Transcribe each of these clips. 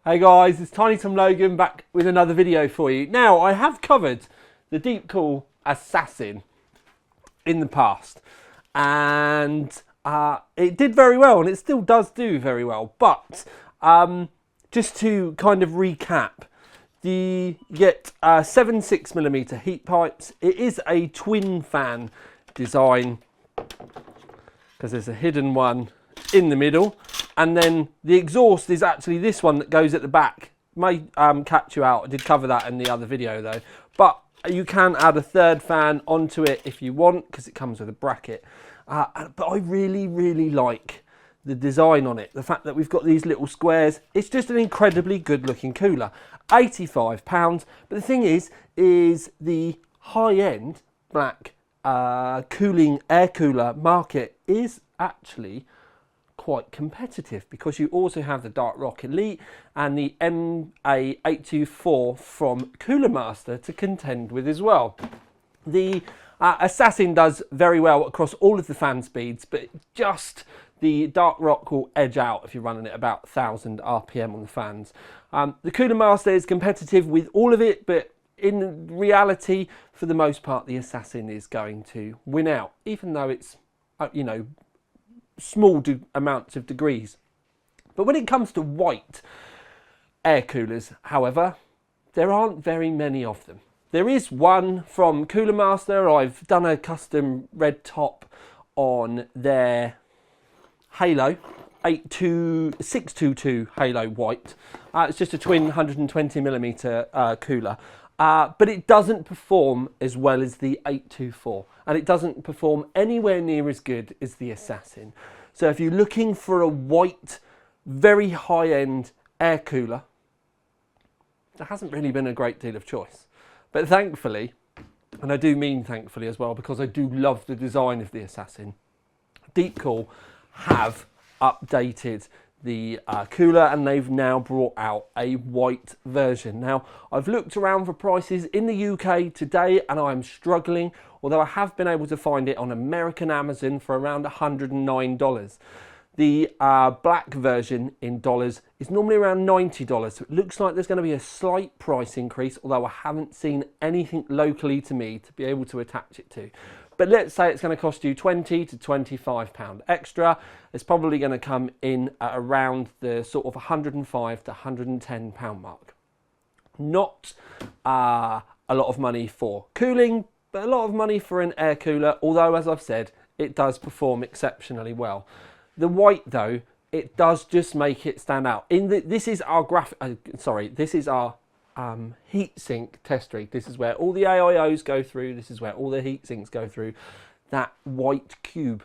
Hey guys, it's Tiny Tom Logan back with another video for you. Now, I have covered the Deepcool Assassin in the past, and it did very well, and it still does do very well. But just to kind of recap, you get 7 6mm heat pipes. It is a twin fan design because there's a hidden one in the middle, and then the exhaust is actually this one that goes at the back. May catch you out. I did cover that in the other video though, but you can add a third fan onto it if you want because it comes with a bracket. But I really like the design on it, the fact that we've got these little squares. It's just an incredibly good looking cooler. £85, but the thing is the high-end black cooling air cooler market is actually quite competitive because you also have the Dark Rock Elite and the MA824 from Cooler Master to contend with as well. The Assassin does very well across all of the fan speeds, but just the Dark Rock will edge out if you're running at about 1000 RPM on the fans. The Cooler Master is competitive with all of it, but in reality, for the most part, the Assassin is going to win out, even though it's, you know, small amounts of degrees. But when it comes to white air coolers, however, there aren't very many of them. There is one from Cooler Master. I've done a custom red top on their Halo 622 Halo White. It's just a twin 120mm cooler, but it doesn't perform as well as the 824, and it doesn't perform anywhere near as good as the Assassin. So if you're looking for a white, very high-end air cooler, there hasn't really been a great deal of choice. But thankfully, and I do mean thankfully as well, because I do love the design of the Assassin, Deepcool have updated the cooler, and they've now brought out a white version. Now, I've looked around for prices in the UK today and I'm struggling, although I have been able to find it on American Amazon for around $109. The black version in dollars is normally around $90, so it looks like there's going to be a slight price increase, although I haven't seen anything locally to me to be able to attach it to. But let's say it's going to cost you £20 to £25 extra. It's probably going to come in at around the sort of £105 to £110 mark. Not a lot of money for cooling, but a lot of money for an air cooler, although as I've said, it does perform exceptionally well. The white though, it does just make it stand out. This is our heatsink test rig. This is where all the AIOs go through. This is where all the heat sinks go through. That white cube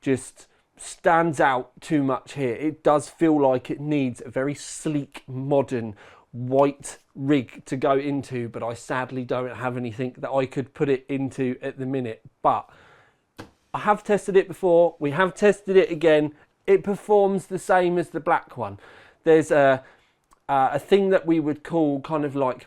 just stands out too much here. It does feel like it needs a very sleek, modern white rig to go into, but I sadly don't have anything that I could put it into at the minute. But I have tested it before. We have tested it again. It performs the same as the black one. There's a thing that we would call kind of like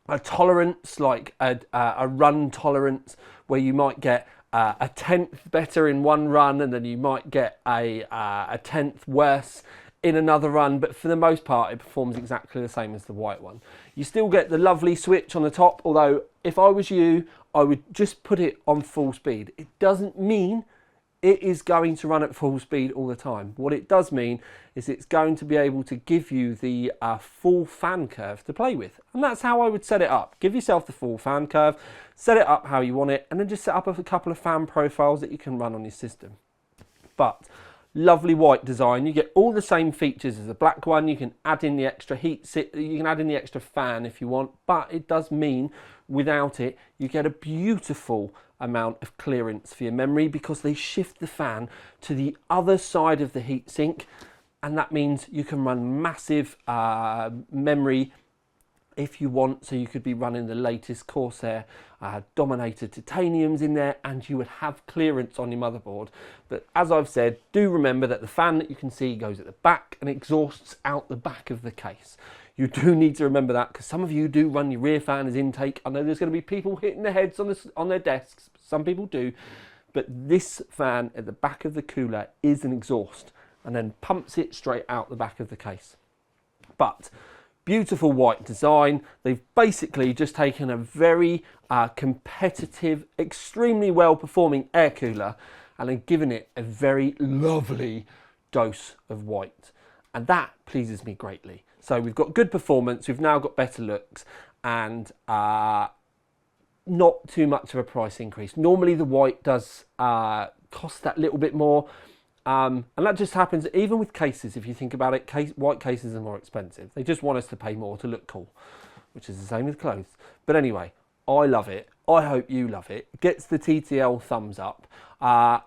a tolerance, like a run tolerance, where you might get a tenth better in one run and then you might get a tenth worse in another run, but for the most part it performs exactly the same as the white one. You still get the lovely switch on the top, although if I was you, I would just put it on full speed. It doesn't mean it is going to run at full speed all the time. What it does mean is it's going to be able to give you the full fan curve to play with. And that's how I would set it up. Give yourself the full fan curve, set it up how you want it, and then just set up a couple of fan profiles that you can run on your system. But lovely white design. You get all the same features as the black one. You can add in the extra you can add in the extra fan if you want, but it does mean without it, you get a beautiful amount of clearance for your memory because they shift the fan to the other side of the heatsink, and that means you can run massive memory if you want. So you could be running the latest Corsair Dominator titaniums in there and you would have clearance on your motherboard. But as I've said, do remember that the fan that you can see goes at the back and exhausts out the back of the case. You do need to remember that because some of you do run your rear fan as intake. I know there's going to be people hitting their heads on their desks. Some people do. But this fan at the back of the cooler is an exhaust and then pumps it straight out the back of the case. But Beautiful white design. They've basically just taken a very competitive, extremely well performing air cooler and then given it a very lovely dose of white. And that pleases me greatly. So we've got good performance, we've now got better looks, and not too much of a price increase. Normally the white does cost that little bit more. And that just happens even with cases. If you think about it, white cases are more expensive. They just want us to pay more to look cool, which is the same with clothes. But anyway, I love it. I hope you love it. It gets the TTL thumbs up.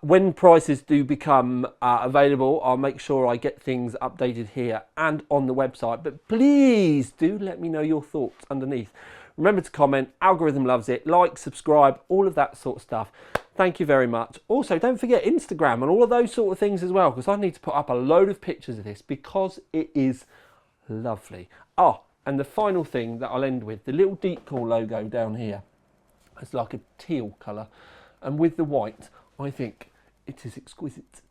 When prices do become available, I'll make sure I get things updated here and on the website. But please do let me know your thoughts underneath. Remember to comment, algorithm loves it, like, subscribe, all of that sort of stuff. Thank you very much. Also, don't forget Instagram and all of those sort of things as well, because I need to put up a load of pictures of this because it is lovely. Oh, and the final thing that I'll end with, the little Deepcool logo down here. It's like a teal colour, and with the white, I think it is exquisite.